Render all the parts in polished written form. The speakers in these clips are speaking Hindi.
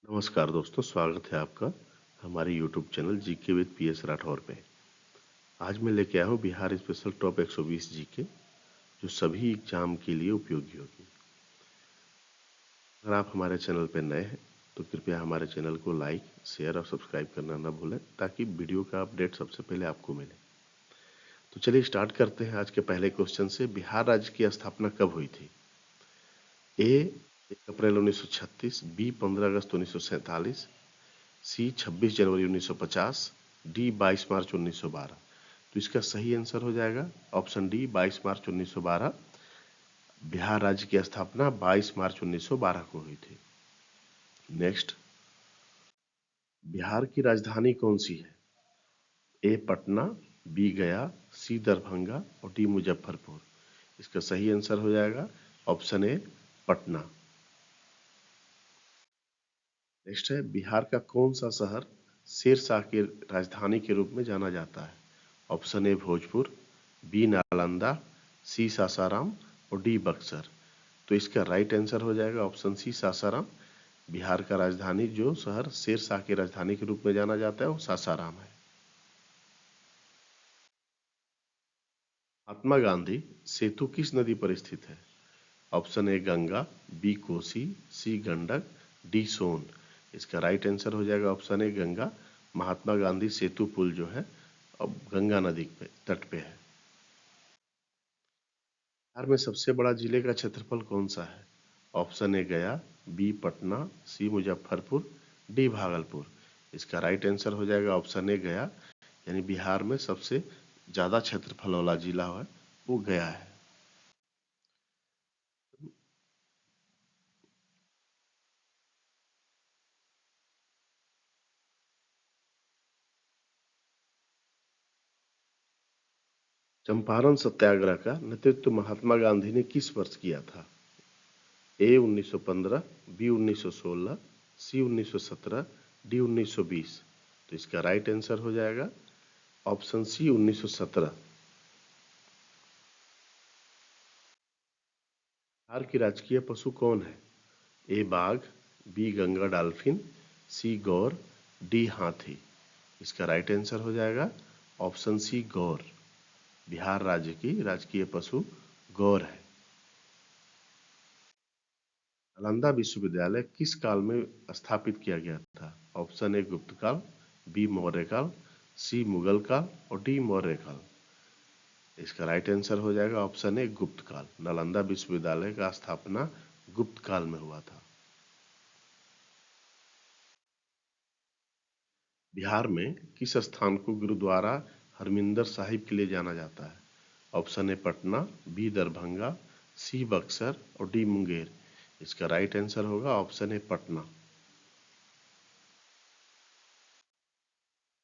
नमस्कार दोस्तों, स्वागत है आपका हमारे YouTube channel GK with PS Rathore पे। आज मैं लेके आया हूँ बिहार स्पेशल टॉप 120 जीके, जो सभी एग्जाम के लिए उपयोगी होगी। अगर आप हमारे चैनल पे नए हैं तो कृपया हमारे चैनल को लाइक, शेयर और सब्सक्राइब करना न भूलें, ताकि वीडियो का अपडेट सबसे पहले आपको मिले। तो चलिए स्टार्ट करते हैं आज के पहले क्वेश्चन से। बिहार राज्य की स्थापना कब हुई थी? ए 1 अप्रैल 1936, बी 15 अगस्त 1947, सी 26 जनवरी 1950, डी 22 मार्च 1912। तो इसका सही आंसर हो जाएगा ऑप्शन डी 22 मार्च 1912। बिहार राज्य की स्थापना 22 मार्च 1912 को हुई थी। नेक्स्ट, बिहार की राजधानी कौन सी है? A Patna, B Gaya, C Darbhanga और डी मुजफ्फरपुर। इसका सही आंसर हो जाएगा ऑप्शन ए पटना। नेक्स्ट है, बिहार का कौन सा शहर शेरशाह की राजधानी के रूप में जाना जाता है? Option A Bhojpur, B Nalanda, C Sasaram और डी बक्सर। तो इसका राइट आंसर हो जाएगा ऑप्शन सी सासाराम। बिहार का राजधानी जो शहर शेरशाह की राजधानी के रूप में जाना जाता है वो सासाराम है। महात्मा गांधी सेतु किस नदी पर स्थित है? Option A Ganga, B Kosi, C Gandak, D Son. इसका राइट आंसर हो जाएगा ऑप्शन ए गंगा। महात्मा गांधी सेतु पुल जो है अब गंगा नदी पे तट पे है। बिहार में सबसे बड़ा जिले का क्षेत्रफल कौन सा है? Option A Gaya, B Patna, C Muzaffarpur, D Bhagalpur. इसका राइट आंसर हो जाएगा ऑप्शन ए गया, यानी बिहार में सबसे ज्यादा क्षेत्रफल वाला जिला है वो गया है। चंपारण सत्याग्रह का नेतृत्व महात्मा गांधी ने किस वर्ष किया था? ए 1915, बी 1916, सी 1917, डी 1920। तो इसका राइट आंसर हो जाएगा ऑप्शन सी 1917। बिहार की राजकीय पशु कौन है? ए बाघ, बी गंगा डॉल्फिन, सी गौर, डी हाथी। इसका राइट आंसर हो जाएगा ऑप्शन सी गौर। बिहार राज्य की राजकीय पशु गौर है। नालंदा विश्वविद्यालय किस काल में स्थापित किया गया था? ऑप्शन ए गुप्त काल, बी मौर्य काल, सी मुगल काल और डी मौर्य काल। इसका राइट आंसर हो जाएगा ऑप्शन ए गुप्त काल। नालंदा विश्वविद्यालय का स्थापना गुप्त काल में हुआ था। बिहार में किस स्थान को गुरुद्वारा हरमिंदर साहिब के लिए जाना जाता है? Option A Patna, B Darbhanga, C Buxar और डी मुंगेर। इसका राइट आंसर होगा ऑप्शन ए पटना।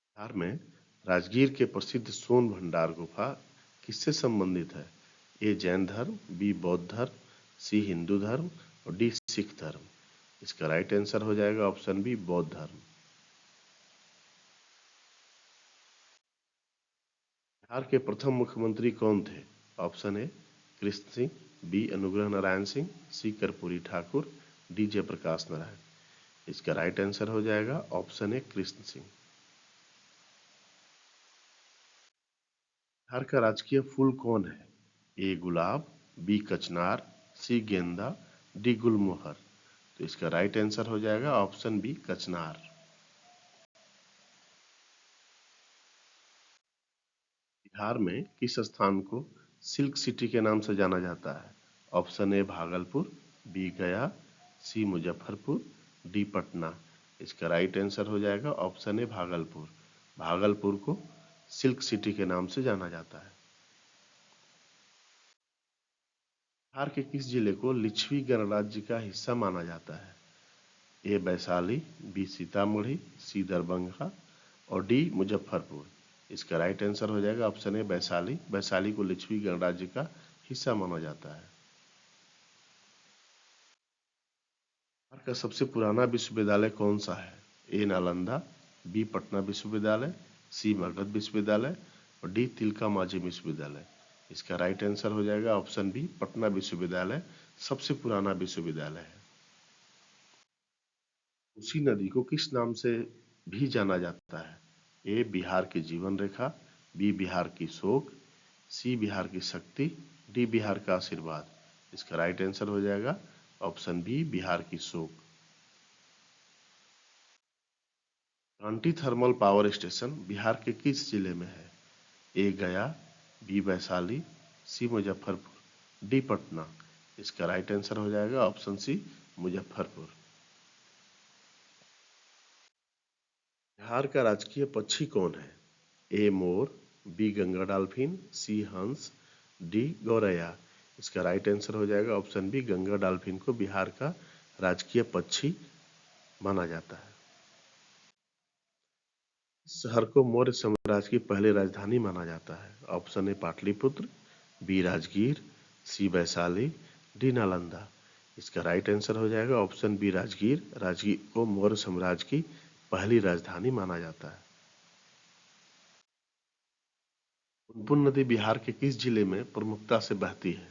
बिहार में राजगीर के प्रसिद्ध सोन भंडार गुफा किससे संबंधित है? ए जैन धर्म, बी बौद्ध धर्म, सी हिंदू धर्म और डी सिख धर्म। इसका राइट आंसर हो जाएगा ऑप्शन बी बौद्ध धर्म। बिहार के प्रथम मुख्यमंत्री कौन थे? Option A Krishna Singh, B Anugrah Narayan Singh, C Karpoori Thakur, D Jayaprakash Narayan. इसका राइट आंसर हो जाएगा ऑप्शन ए कृष्ण सिंह। बिहार का राजकीय फूल कौन है? ए गुलाब, बी कचनार, सी गेंदा, डी गुलमोहर। तो इसका राइट आंसर हो जाएगा ऑप्शन बी कचनार। बिहार में किस स्थान को सिल्क सिटी के नाम से जाना जाता है? Option A Bhagalpur, B Gaya, C Muzaffarpur, D Patna. इसका राइट आंसर हो जाएगा ऑप्शन ए भागलपुर। भागलपुर को सिल्क सिटी के नाम से जाना जाता है। बिहार के किस जिले को लिच्छवी गणराज्य का हिस्सा माना जाता है? ए वैशाली, बी सीतामढ़ी, सी दरभंगा और डी मुजफ्फरपुर। इसका राइट आंसर हो जाएगा ऑप्शन ए वैशाली। वैशाली को लिच्छवी गणराज्य का हिस्सा माना जाता है। बिहार का सबसे पुराना विश्वविद्यालय कौन सा है? ए नालंदा, बी पटना विश्वविद्यालय, सी मगध विश्वविद्यालय और डी तिलका माझी विश्वविद्यालय। इसका राइट आंसर हो जाएगा ऑप्शन बी पटना विश्वविद्यालय सबसे पुराना विश्वविद्यालय है। उसी नदी को किस नाम से भी जाना जाता है? ए बिहार की जीवन रेखा, बी बिहार की शोक, सी बिहार की शक्ति, डी बिहार का आशीर्वाद। इसका राइट आंसर हो जाएगा ऑप्शन बी बिहार की शोक। Kanti thermal power station Bihar के किस जिले में है? A Gaya, B Vaishali, C Muzaffarpur, D Patna. इसका राइट आंसर हो जाएगा ऑप्शन सी मुजफ्फरपुर। बिहार का राजकीय पक्षी कौन है? ए मोर, बी गंगा डॉल्फिन, सी हंस, डी गौरैया। इसका राइट आंसर हो जाएगा ऑप्शन बी गंगा डॉल्फिन को बिहार का राजकीय पक्षी माना जाता है। इस शहर को मौर्य साम्राज्य की पहली राजधानी माना जाता है। Option A Pataliputra, B Rajgir, C Vaishali, D Nalanda. इसका राइट आंसर हो जाएगा ऑप्शन बी राजगीर। राजगीर को मौर्य साम्राज्य की पहली राजधानी माना जाता है। पुनपुन नदी बिहार के किस जिले में प्रमुखता से बहती है?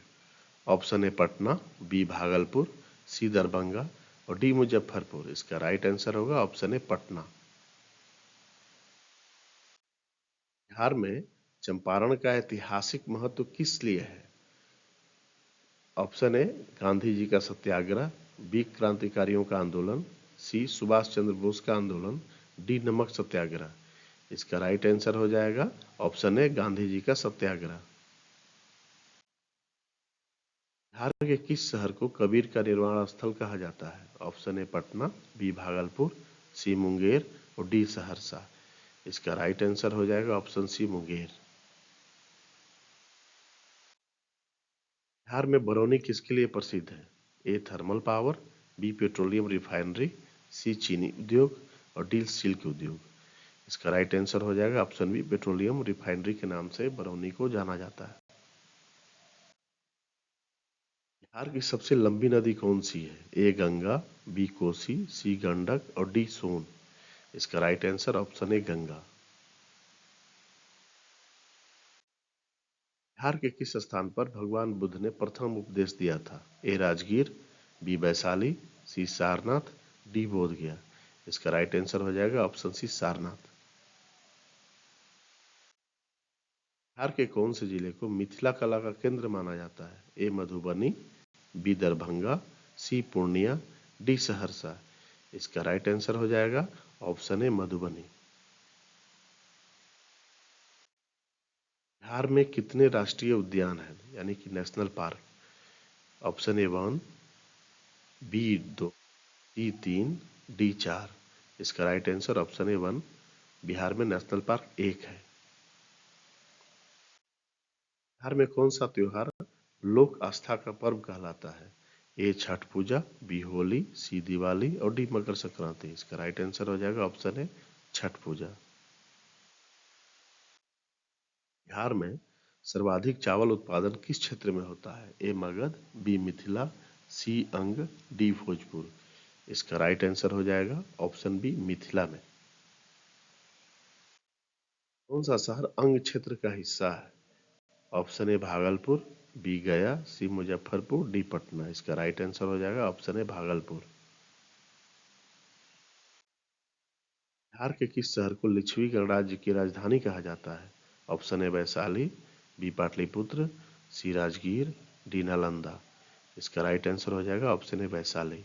Option A Patna, B Bhagalpur, C Darbhanga और डी मुजफ्फरपुर। इसका राइट आंसर होगा ऑप्शन ए पटना। बिहार में चंपारण का ऐतिहासिक महत्व किस लिए है? ऑप्शन ए गांधी जी का सत्याग्रह, बी क्रांतिकारियों का आंदोलन, सी सुभाष चंद्र बोस का आंदोलन, डी नमक सत्याग्रह। इसका राइट आंसर हो जाएगा ऑप्शन ए गांधी जी का सत्याग्रह। बिहार के किस शहर को कबीर का निर्वाण स्थल कहा जाता है? Option A Patna, B Bhagalpur, C Munger और डी सहरसा। इसका राइट आंसर हो जाएगा ऑप्शन सी मुंगेर। बिहार में बरौनी किसके लिए प्रसिद्ध है? A thermal power, B petroleum refinery, C चीनी उद्योग और डी सिल्क उद्योग। इसका राइट आंसर हो जाएगा ऑप्शन बी पेट्रोलियम रिफाइनरी के नाम से बरौनी को जाना जाता है। बिहार की सबसे लंबी नदी कौन सी है? ए गंगा, बी कोसी, सी गंडक और डी सोन। इसका right answer option A Ganga. Bihar के किस स्थान पर भगवान बुद्ध ने प्रथम उपदेश दिया था? ए राजगीर, बी वैशाली, सी सारनाथ, डी बोध गया। इसका राइट आंसर हो जाएगा ऑप्शन सी सारनाथ। बिहार के कौन से जिले को मिथिला कला का केंद्र माना जाता है? A Madhubani, B Darbhanga, C Purnia, D Saharsa. इसका राइट आंसर हो जाएगा ऑप्शन ए मधुबनी। बिहार में कितने राष्ट्रीय उद्यान हैं यानी कि national park? Option A 1, B 2, C 3, D 4। इसका right answer option A 1 Bihar में नेशनल पार्क 1 है। बिहार में कौन सा त्योहार लोक आस्था का पर्व कहलाता है? ए छठ पूजा, बी होली, सी दिवाली और डी मकर संक्रांति। इसका राइट आंसर हो जाएगा ऑप्शन ए छठ पूजा। बिहार में सर्वाधिक चावल उत्पादन किस क्षेत्र में होता है? ए मगध, बी मिथिला, सी अंग, डी भोजपुर। इसका राइट आंसर हो जाएगा ऑप्शन बी मिथिला में। कौन सा शहर अंग क्षेत्र का हिस्सा है? Option A Bhagalpur, B Gaya, C Muzaffarpur, D Patna. इसका राइट आंसर हो जाएगा ऑप्शन ए भागलपुर। बिहार के किस शहर को लिच्छवी गणराज्य की राजधानी कहा जाता है? Option A Vaishali, B Pataliputra, C Rajgir, D Nalanda. इसका राइट आंसर हो जाएगा ऑप्शन ए वैशाली।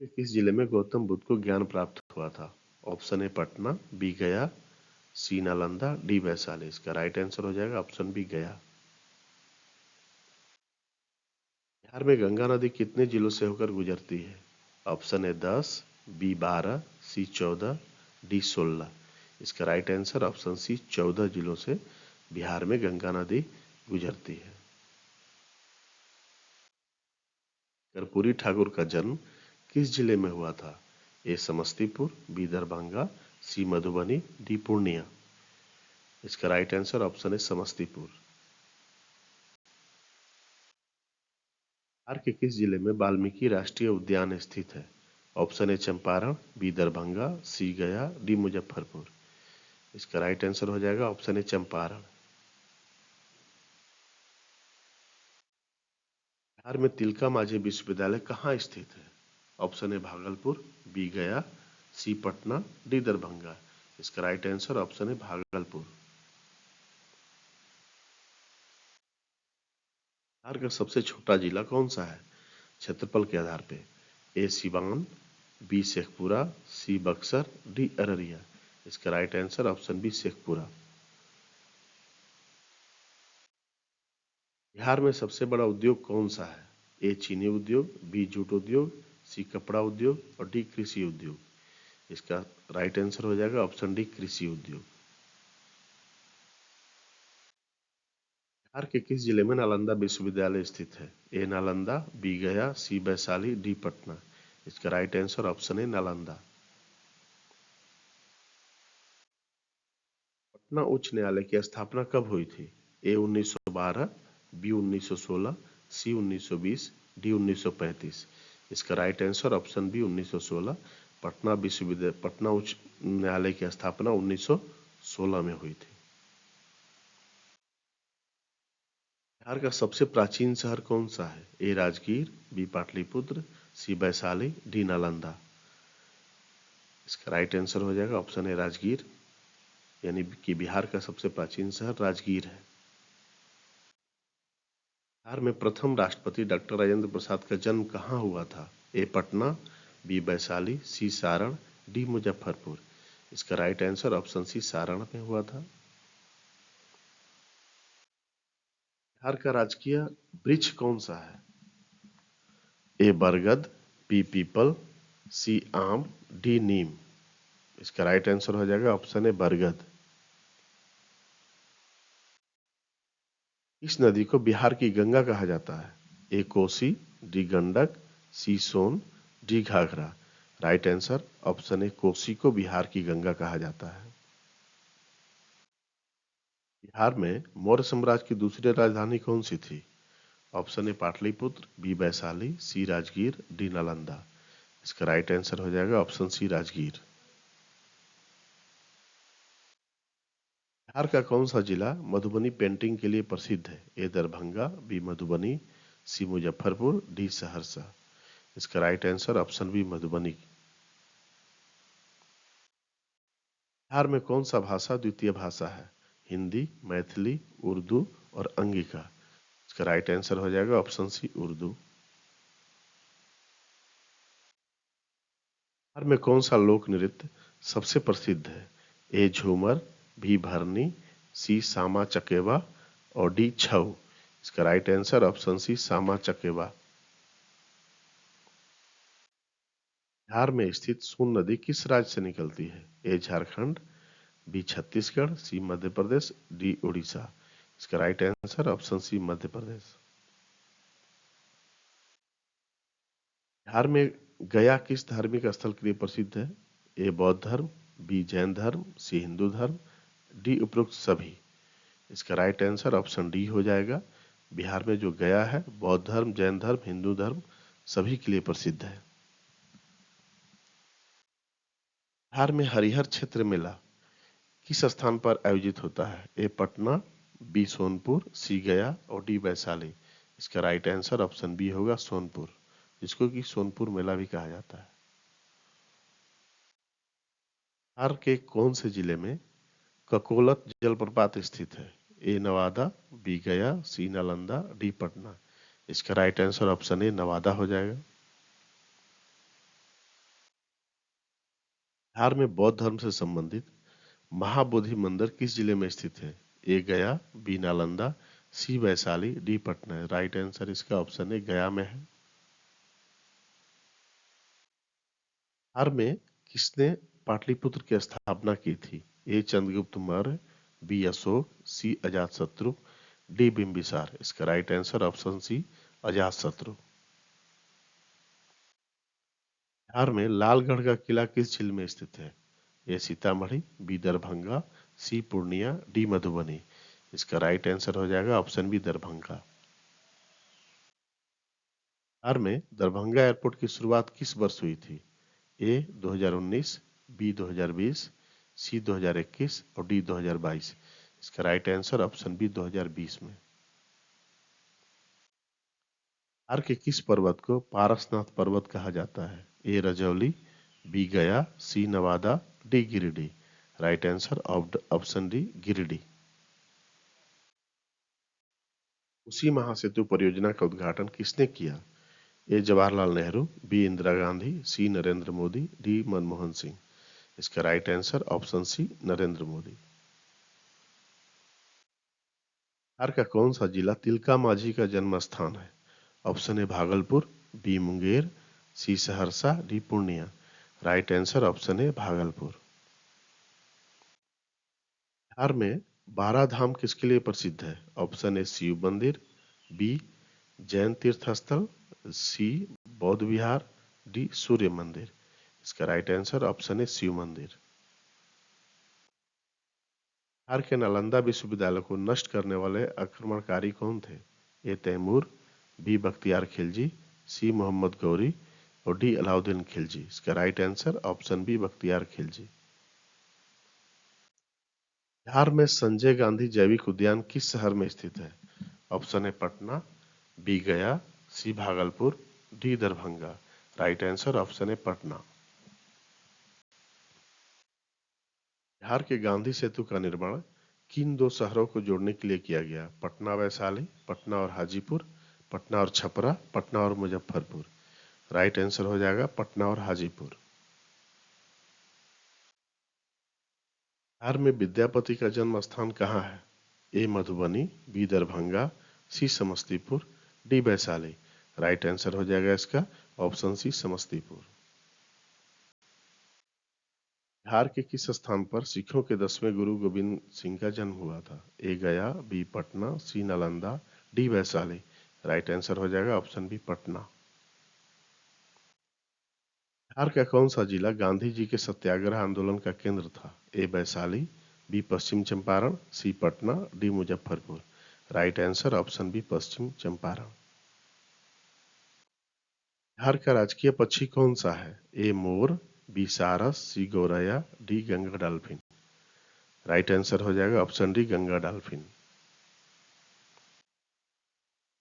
किस जिले में गौतम बुद्ध को ज्ञान प्राप्त हुआ था? Option A Patna, B Gaya, C Nalanda, D Vaishali. इसका राइट आंसर हो जाएगा ऑप्शन बी गया। बिहार में गंगा नदी कितने जिलों से होकर गुजरती है? Option A 10, B 12, C 14, D 16। इसका राइट आंसर ऑप्शन सी 14 जिलों से बिहार में गंगा नदी गुजरती है। कर्पूरी ठाकुर का जन्म किस जिले में हुआ था? ए समस्तीपुर, बी दरभंगा, सी मधुबनी, डी पूर्णिया। इसका राइट आंसर ऑप्शन है समस्तीपुर। बिहार के किस जिले में वाल्मीकि राष्ट्रीय उद्यान स्थित है? Option A Champaran, B Darbhanga, C Gaya, D Muzaffarpur. इसका राइट आंसर हो जाएगा ऑप्शन ए चंपारण। बिहार में तिलका मांझी विश्वविद्यालय कहाँ स्थित है? Option A Bhagalpur, B Gaya, C Patna, D Darbhanga. इसका राइट आंसर ऑप्शन है भागलपुर। बिहार का सबसे छोटा जिला कौन सा है क्षेत्रफल के आधार पे? A Siwan, B Sheikhpura, C Buxar, D Araria. इसका right answer option B Sheikhpura. Bihar में सबसे बड़ा उद्योग कौन सा है? ए चीनी उद्योग, बी जूट उद्योग, सी कपड़ा उद्योग और डी कृषि उद्योग। इसका राइट आंसर हो जाएगा ऑप्शन डी कृषि उद्योग। बिहार के किस जिले में नालंदा विश्वविद्यालय स्थित है? ए Nalanda, B Gaya, C Vaishali, D Patna. इसका राइट आंसर ऑप्शन है नालंदा। पटना उच्च न्यायालय की स्थापना कब हुई थी? A 1912, B 1916, C 1920, D 1935। इसका right answer option B 1916। Patna उच्च न्यायालय की स्थापना 1916 में हुई थी। बिहार का सबसे प्राचीन शहर कौन सा है? ए राजगीर, बी पाटलिपुत्र, सी वैशाली, डी नालंदा। इसका राइट आंसर हो जाएगा ऑप्शन ए राजगीर, यानी कि बिहार का सबसे प्राचीन शहर राजगीर है। बिहार में प्रथम राष्ट्रपति डॉक्टर राजेंद्र प्रसाद का जन्म कहाँ हुआ था? A Patna, B Vaishali, C Saran, D Muzaffarpur. इसका right answer option C Saran में हुआ था। बिहार का राजकीय वृक्ष कौन सा है? ए बरगद, बी पीपल, सी आम, डी नीम। इसका राइट आंसर हो जाएगा ऑप्शन ए बरगद। इस नदी को बिहार की गंगा कहा जाता है? A Kosi, D Gandak, C Son, D Ghaghra. Right answer option A Kosi को बिहार की गंगा कहा जाता है। बिहार में मौर्य साम्राज्य की दूसरी राजधानी कौन सी थी? Option A Pataliputra, B Vaishali, C Rajgir, D Nalanda. इसका राइट आंसर हो जाएगा ऑप्शन सी राजगीर। बिहार का कौन सा जिला मधुबनी पेंटिंग के लिए प्रसिद्ध है? A Darbhanga, B Madhubani, C Muzaffarpur, D Saharsa. इसका right answer option B Madhubani. Bihar में कौन सा भाषा द्वितीय भाषा है? हिंदी, मैथिली, उर्दू और अंगिका। इसका राइट आंसर हो जाएगा ऑप्शन सी उर्दू। बिहार में कौन सा लोक नृत्य सबसे प्रसिद्ध है? ए झूमर, बी भरनी, सी सामा चकेवा और डी छऊ। इसका राइट आंसर ऑप्शन सी सामा चकेवा। बिहार में स्थित सोन नदी किस राज्य से निकलती है? ए झारखंड, बी छत्तीसगढ़, सी मध्य प्रदेश, डी उड़ीसा। इसका राइट आंसर ऑप्शन सी मध्य प्रदेश। बिहार में गया किस धार्मिक स्थल के लिए प्रसिद्ध है? ए बौद्ध धर्म, बी जैन धर्म, सी हिंदू धर्म, डी उपरोक्त सभी। इसका राइट आंसर ऑप्शन डी हो जाएगा। बिहार में जो गया है बौद्ध धर्म, जैन धर्म, हिंदू धर्म सभी के लिए प्रसिद्ध है। बिहार में हरिहर क्षेत्र मेला किस स्थान पर आयोजित होता है? ए पटना, बी सोनपुर, सी गया और डी वैशाली। इसका राइट आंसर ऑप्शन बी होगा सोनपुर, जिसको कि सोनपुर मेला भी कहा जाता है। बिहार के कौन से जिले में ककोलत जलप्रपात स्थित है? ए Nawada, B Gaya, C Nalanda, D Patna. इसका राइट आंसर ऑप्शन ए नवादा हो जाएगा। बिहार में बौद्ध धर्म से संबंधित महाबोधि मंदिर किस जिले में स्थित है? A Gaya, B Nalanda, C Vaishali, D Patna. Right answer इसका ऑप्शन ए गया में है। बिहार में किसने पाटलिपुत्र की स्थापना की थी? A Chandragupta Maurya, B Ashoka, C Ajatashatru, D Bimbisara. इसका right answer option C Ajatashatru. Bihar में लालगढ़ का किला किस जिले में स्थित है? A Sitamarhi, B Darbhanga, C Purnia, D Madhubani. इसका राइट आंसर हो जाएगा ऑप्शन बी दरभंगा। बिहार में दरभंगा एयरपोर्ट की शुरुआत किस वर्ष हुई थी? ए 2019, बी 2020, सी 2021 और डी 2022। इसका राइट आंसर ऑप्शन बी 2020 में। बिहार के किस पर्वत को पारसनाथ पर्वत कहा जाता है? ए Rajauli, B Gaya, C Nawada, D Giridih. Right answer option D Giridih. उसी महासेतु परियोजना का उद्घाटन किसने किया? A Jawaharlal Nehru, B Indira Gandhi, C Narendra Modi, D Manmohan Singh. इसका right answer option C Narendra Modi. Bihar का कौन सा जिला तिलका मांझी का जन्म स्थान है? Option A Bhagalpur, B Munger, C Saharsa, D Purnia. Right answer option A Bhagalpur. Bihar में 12 धाम किसके लिए प्रसिद्ध है? ऑप्शन ए शिव मंदिर, बी जैन तीर्थ स्थल, सी बौद्ध विहार, डी सूर्य मंदिर। इसका right answer option A Shiva मंदिर। बिहार के नालंदा विश्वविद्यालय को नष्ट करने वाले आक्रमणकारी कौन थे? A Timur, B Bakhtiyar Khilji, C Muhammad Ghori और डी अलाउद्दीन खिलजी। इसका right answer option B Bakhtiyar Khilji. Bihar में संजय गांधी जैविक उद्यान किस शहर में स्थित है? Option A Patna, B Gaya, C Bhagalpur, D Darbhanga. Right answer option A Patna. Bihar के गांधी सेतु का निर्माण किन दो शहरों को जोड़ने के लिए किया गया? पटना वैशाली, पटना और हाजीपुर, पटना और छपरा, पटना और मुजफ्फरपुर। राइट आंसर हो जाएगा पटना और हाजीपुर। बिहार में विद्यापति का जन्म स्थान कहाँ है? A Madhubani, B Darbhanga, C Samastipur, D Vaishali. Right answer हो जाएगा इसका ऑप्शन सी समस्तीपुर। बिहार के किस स्थान पर सिखों के 10वें गुरु गोविंद सिंह का जन्म हुआ था? A Gaya, B Patna, C Nalanda, D Vaishali. Right answer हो जाएगा ऑप्शन बी पटना। बिहार का कौन सा जिला गांधी जी के सत्याग्रह आंदोलन का केंद्र था? A Vaishali, B Paschim Champaran, C Patna, D Muzaffarpur. Right answer option B Paschim Champaran. Bihar का राजकीय पक्षी कौन सा है? ए मोर, बी सारस, सी गौरैया, D Ganga dolphin. Right answer हो जाएगा option D Ganga dolphin.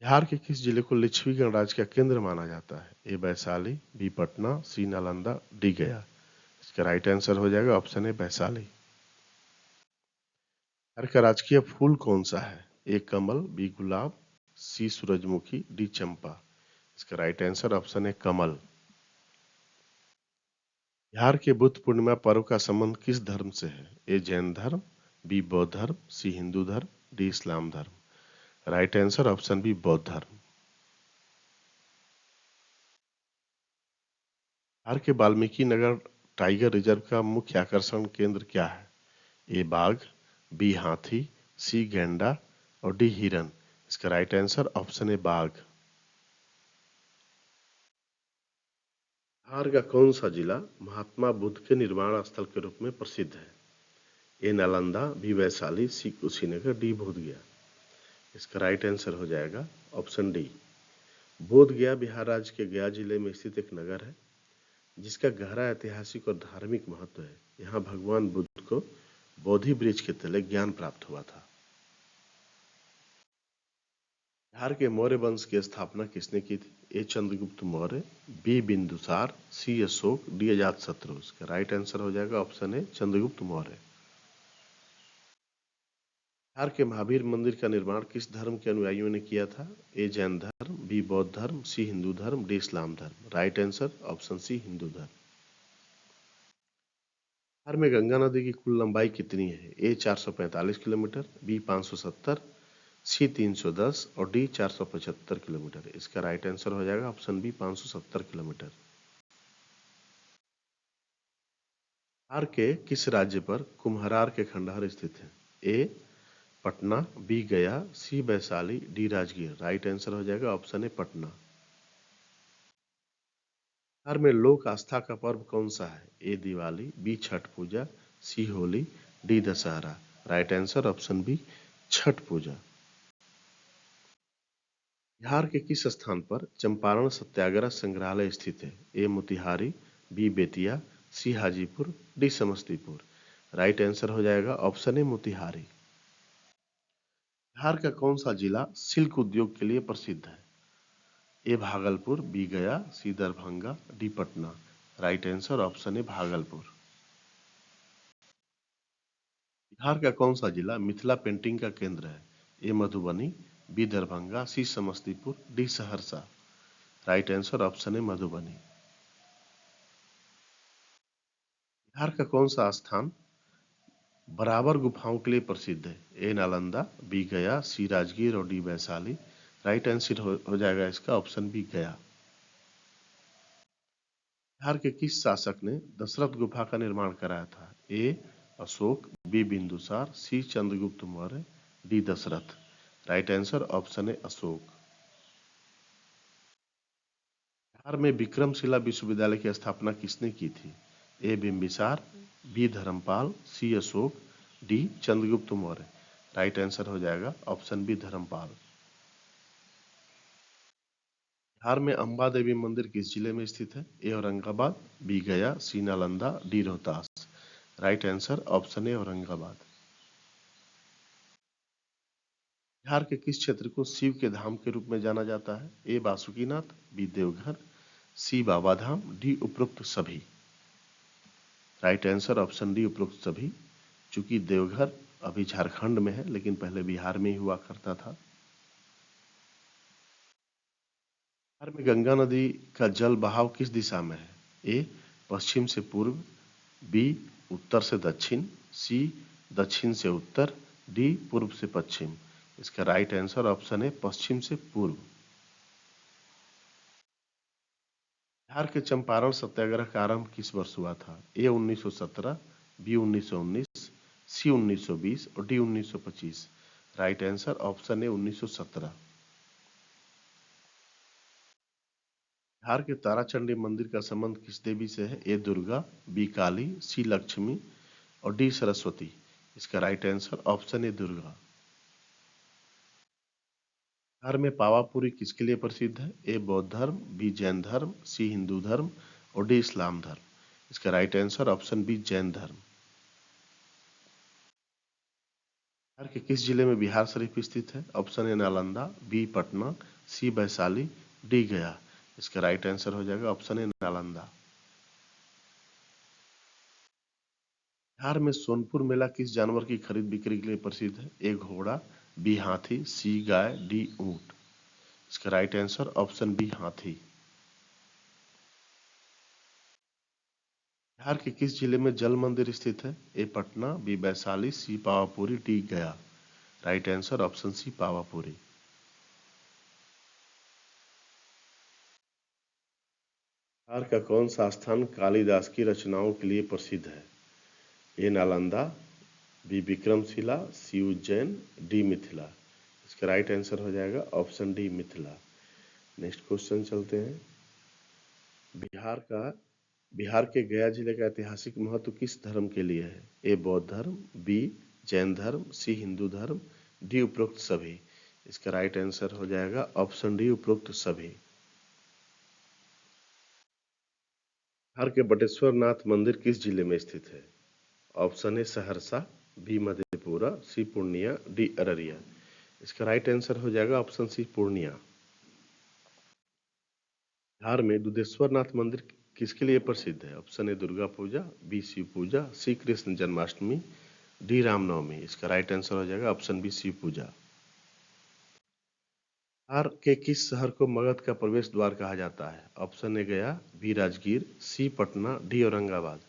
Bihar के किस जिले को लिच्छवी गणराज्य का केंद्र माना जाता है? ए Vaishali, B Patna, C Nalanda, D Gaya. इसका राइट आंसर हो जाएगा ऑप्शन ए वैशाली। बिहार का राजकीय फूल कौन सा है? ए कमल, बी गुलाब, सी सूरजमुखी, डी चंपा। इसका राइट आंसर ऑप्शन ए कमल। बिहार के बुद्ध पूर्णिमा पर्व का संबंध किस धर्म से है? ए जैन धर्म, बी बौद्ध धर्म, सी हिंदू धर्म, डी इस्लाम धर्म। राइट आंसर ऑप्शन बी बौद्ध धर्म। बिहार के वाल्मीकि नगर टाइगर रिजर्व का मुख्य आकर्षण केंद्र क्या है? ए बाघ, बी हाथी, सी गैंडा और डी हिरन। इसका राइट आंसर ऑप्शन ए बाघ। बिहार का कौन सा जिला महात्मा बुद्ध के निर्वाण स्थल के रूप में प्रसिद्ध है? ए नालंदा, बी वैशाली, सी कुशीनगर, डी बोधगया। इसका राइट आंसर हो जाएगा ऑप्शन डी। बोधगया बिहार राज्य के गया जिले में स्थित एक नगर है जिसका गहरा ऐतिहासिक और धार्मिक महत्व है। यहाँ भगवान बुद्ध को बोधि वृक्ष के तले ज्ञान प्राप्त हुआ था। बिहार के मौर्य वंश की स्थापना किसने की थी? A Chandragupta Maurya, B Bindusara, C Ashoka, D Ajatashatru. इसका राइट आंसर हो जाएगा ऑप्शन ए चंद्रगुप्त मौर्य। बिहार के महावीर मंदिर का निर्माण किस धर्म के अनुयायियों ने किया था? ए जैन धर्म, बी बौद्ध धर्म, सी हिंदू धर्म, डी इस्लाम धर्म। Right answer option C Hindu धर्म। बिहार में गंगा नदी की कुल लंबाई कितनी है? ए 445 किलोमीटर, बी 570, सी 310 और डी 475 किलोमीटर। इसका राइट आंसर हो जाएगा ऑप्शन बी 570 किलोमीटर। बिहार के किस राज्य पर कुम्हरार के खंडहर स्थित है? A Patna, B Gaya, C Vaishali, D Rajgir. Right answer हो जाएगा ऑप्शन ए पटना। बिहार में लोक आस्था का पर्व कौन सा है? A Diwali, B Chhath Puja, C Holi, D Dussehra. Right answer option B Chhath Puja. Bihar के किस स्थान पर चंपारण सत्याग्रह संग्रहालय स्थित है? A Motihari, B Bettiah, C Hajipur, D Samastipur. Right answer हो जाएगा ऑप्शन ए मोतिहारी। बिहार का कौन सा जिला सिल्क उद्योग के लिए प्रसिद्ध है? ए Bhagalpur, B Gaya, C Darbhanga, D Patna. Right answer option A Bhagalpur. Bihar का कौन सा जिला मिथिला पेंटिंग का केंद्र है? A Madhubani, B Darbhanga, C Samastipur, D Saharsa. Right answer option A Madhubani. Bihar का कौन सा स्थान बराबर गुफाओं के लिए प्रसिद्ध है? ए नालंदा, बी गया, सी राजगीर और डी वैशाली। राइट आंसर हो जाएगा इसका ऑप्शन बी गया। बिहार के किस शासक ने दशरथ गुफा का निर्माण कराया था? A Ashoka, B Bindusara, C Chandragupta Maurya, D Dasharatha. Right answer option A Ashoka. Bihar में विक्रमशिला विश्वविद्यालय की स्थापना किसने की थी? A Bimbisara, B Dharmapala, C Ashoka, D Chandragupta Maurya. Right answer हो जाएगा ऑप्शन बी धर्मपाल। बिहार में अंबा देवी मंदिर किस जिले में स्थित है? ए Aurangabad, B Gaya, C Nalanda, D Rohtas. Right answer option A Aurangabad. Bihar के किस क्षेत्र को शिव के धाम के रूप में जाना जाता है? ए बासुकीनाथ, बी देवघर, सी बाबाधाम, डी उपरोक्त सभी। राइट आंसर ऑप्शन डी उपरोक्त सभी। चूंकि देवघर अभी झारखंड में है लेकिन पहले बिहार में ही हुआ करता था। बिहार में गंगा नदी का जल बहाव किस दिशा में है? ए पश्चिम से पूर्व, बी उत्तर से दक्षिण, सी दक्षिण से उत्तर, डी पूर्व से पश्चिम। इसका राइट आंसर ऑप्शन है पश्चिम से पूर्व। बिहार के चंपारण सत्याग्रह का आरंभ किस वर्ष हुआ था? ए 1917, बी 1919, सी 1920 और डी 1925। राइट आंसर ऑप्शन है 1917। बिहार के ताराचंडी मंदिर का संबंध किस देवी से है? ए दुर्गा, बी काली, सी लक्ष्मी और डी सरस्वती। इसका right answer option A Durga. Bihar में पावापुरी किसके लिए प्रसिद्ध है? ए बौद्ध धर्म, बी जैन धर्म, सी हिंदू धर्म और डी इस्लाम धर्म। इसका right answer option B Jain धर्म। बिहार के किस जिले में बिहार शरीफ स्थित है? Option A Nalanda, B Patna, C Vaishali, D Gaya. इसका राइट आंसर हो जाएगा ऑप्शन ए नालंदा। बिहार में सोनपुर मेला किस जानवर की खरीद बिक्री के लिए प्रसिद्ध है? ए घोड़ा, बी हाथी, सी गाय, डी ऊंट। इसका राइट आंसर ऑप्शन बी हाथी। बिहार के किस जिले में जल मंदिर स्थित है? A Patna, B Vaishali, C Pawapuri, D Gaya. Right answer option C Pawapuri. Bihar का कौन सा स्थान कालिदास की रचनाओं के लिए प्रसिद्ध है? ए नालंदा, बी विक्रमशिला, सी उज्जैन, डी मिथिला। इसका राइट आंसर हो जाएगा option D Mithila. Next question चलते हैं। बिहार के गया जिले का ऐतिहासिक महत्व किस धर्म के लिए है? ए बौद्ध धर्म, बी जैन धर्म, सी हिंदू धर्म, डी उपरोक्त सभी। इसका राइट आंसर हो जाएगा ऑप्शन डी उपरोक्त सभी। बिहार के बटेश्वर नाथ मंदिर किस जिले में स्थित है? Option A Saharsa, B Madhepura, C Purnia, D Araria. इसका राइट आंसर हो जाएगा ऑप्शन सी पूर्णिया। बिहार में दुधेश्वर नाथ मंदिर किसके लिए प्रसिद्ध है? Option A Durga Puja, B Shiva Puja, C Krishna Janmashtami, D Ramnavami. इसका राइट आंसर हो जाएगा ऑप्शन बी शिव पूजा। बिहार के किस शहर को मगध का प्रवेश द्वार कहा जाता है? Option A Gaya, B Rajgir, C Patna, D Aurangabad.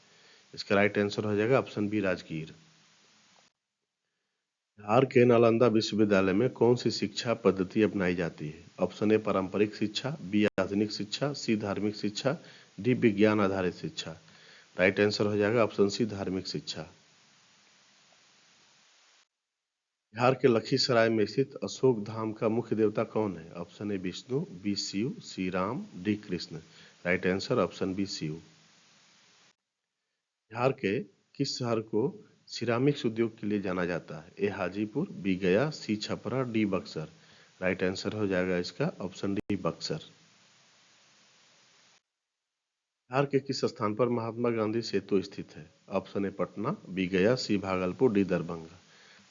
इसका राइट आंसर हो जाएगा ऑप्शन बी राजगीर। बिहार के नालंदा विश्वविद्यालय में कौन सी शिक्षा पद्धति अपनाई जाती है? ऑप्शन ए पारंपरिक शिक्षा, बी आधुनिक शिक्षा, सी धार्मिक शिक्षा, डी विज्ञान आधारित शिक्षा। राइट आंसर हो जाएगा ऑप्शन सी धार्मिक शिक्षा। बिहार के लखीसराय में स्थित अशोक धाम का मुख्य देवता कौन है? Option A Vishnu, B Shiva, C Ram, D Krishna. Right answer option B Shiva. Bihar के किस शहर को सिरामिक्स उद्योग के लिए जाना जाता है? A Hajipur, B Gaya, C Chhapra, D Buxar. Right answer हो जाएगा इसका ऑप्शन डी बक्सर। बिहार के किस स्थान पर महात्मा गांधी सेतु स्थित है? Option A Patna, B Gaya, C Bhagalpur, D Darbhanga.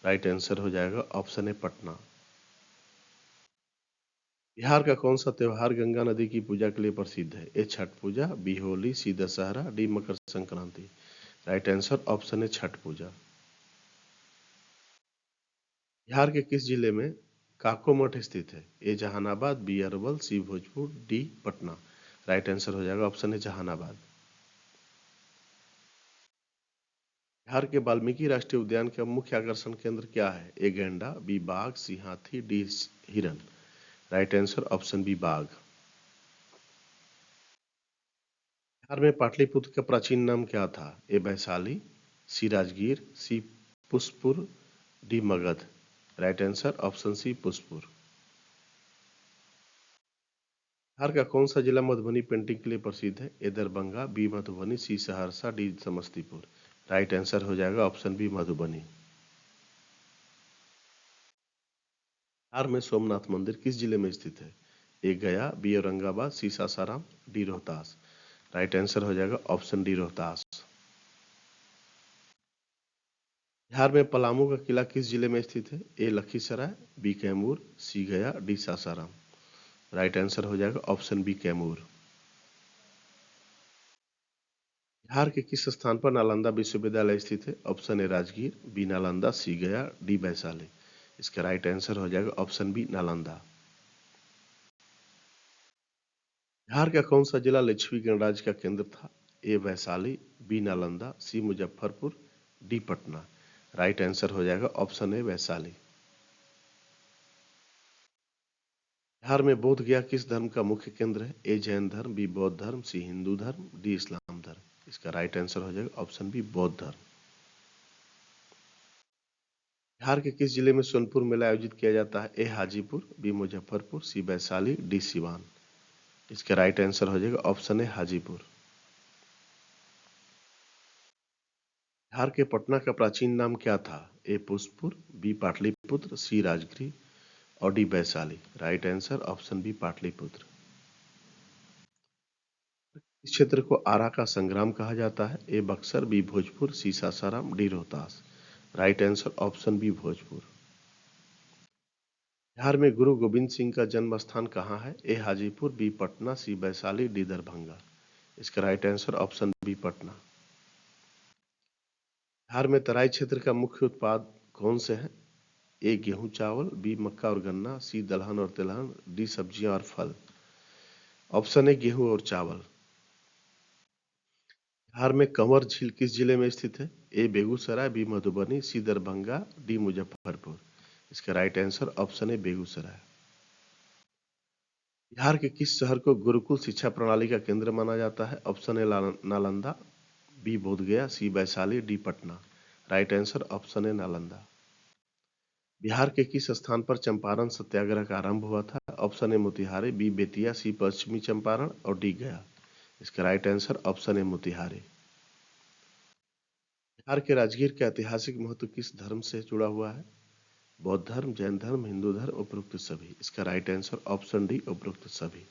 Right answer हो जाएगा ऑप्शन ए पटना। बिहार का कौन सा त्योहार गंगा नदी की पूजा के लिए प्रसिद्ध है? ए छठ पूजा, बी होली, सी Dussehra, D Makar Sankranti. Right answer option है छठ पूजा। बिहार के किस जिले में काको मठ स्थित है? A Jehanabad, B Arwal, C Bhojpur, D Patna. Right answer हो जाएगा ऑप्शन है जहानाबाद। बिहार के वाल्मीकि राष्ट्रीय उद्यान का मुख्य आकर्षण केंद्र क्या है? ए गैंडा, बी बाघ, सी हाथी, डी हिरन। राइट आंसर ऑप्शन बी बाघ। बिहार में पाटलिपुत्र का प्राचीन नाम क्या था? A Vaishali, C Rajgir, C Pushpur, D Magadh. Right answer option C Pushpur. Bihar का कौन सा जिला मधुबनी पेंटिंग के लिए प्रसिद्ध है? A Darbhanga, B Madhubani, C Saharsa, D Samastipur. Right answer हो जाएगा ऑप्शन बी मधुबनी। बिहार में सोमनाथ मंदिर किस जिले में स्थित है? A Gaya, B Aurangabad, C Sasaram, D Rohtas. Right answer हो जाएगा ऑप्शन डी रोहतास। बिहार में पलामू का किला किस जिले में स्थित है? ए लखीसराय, बी कैमूर, सी Gaya, D Sasaram. Right answer हो जाएगा ऑप्शन बी कैमूर। बिहार के किस स्थान पर नालंदा विश्वविद्यालय स्थित है? Option A Rajgir, B Nalanda, C Gaya, D Vaishali. इसका राइट आंसर हो जाएगा ऑप्शन बी नालंदा। बिहार का कौन सा जिला लिच्छवी गणराज्य का केंद्र था? A Vaishali, B Nalanda, C Muzaffarpur, D Patna. Right answer हो जाएगा ऑप्शन ए वैशाली। बिहार में बोध गया किस धर्म का मुख्य केंद्र है? ए जैन धर्म, बी बौद्ध धर्म, सी हिंदू धर्म, डी इस्लाम धर्म। इसका राइट आंसर हो जाएगा ऑप्शन बी बौद्ध धर्म। बिहार के किस जिले में सोनपुर मेला आयोजित किया जाता है? A Hajipur, B Muzaffarpur, C Vaishali, D Siwan. इसका राइट आंसर हो जाएगा ऑप्शन ए हाजीपुर। बिहार के पटना का प्राचीन नाम क्या था? A Pushpur, B Pataliputra, C Rajgriha और D Vaishali. Right answer option B Pataliputra. इस क्षेत्र को आरा का संग्राम कहा जाता है? A Buxar, B Bhojpur, C Sasaram, D Rohtas. Right answer option B Bhojpur. Bihar में गुरु गोविंद सिंह का जन्म स्थान कहाँ है? A Hajipur, B Patna, C Vaishali, D Darbhanga. इसका right answer option B Patna. Bihar में तराई क्षेत्र का मुख्य उत्पाद कौन से हैं? ए गेहूं चावल, बी मक्का और गन्ना, सी दलहन और तिलहन, डी सब्जियां और फल। ऑप्शन ए गेहूं और चावल। बिहार में कंवर झील किस जिले में स्थित है? ए बेगूसराय, बी मधुबनी, सी दरभंगा, डी मुजफ्फरपुर। इसका राइट आंसर ऑप्शन ए बेगूसराय। बिहार के किस शहर को गुरुकुल शिक्षा प्रणाली का केंद्र माना जाता है? Option A Nalanda, B Bodhgaya, C Vaishali, D Patna. Right answer option A Nalanda. Bihar के किस स्थान पर चंपारण सत्याग्रह का आरंभ हुआ था? Option A Motihari, B Bettiah, C पश्चिमी चंपारण और डी गया। इसका right answer option A Motihari. Bihar के राजगीर का ऐतिहासिक महत्व किस धर्म से जुड़ा हुआ है? बौद्ध धर्म, जैन धर्म, हिंदू धर्म, उपरोक्त सभी। इसका राइट आंसर ऑप्शन डी उपरोक्त सभी।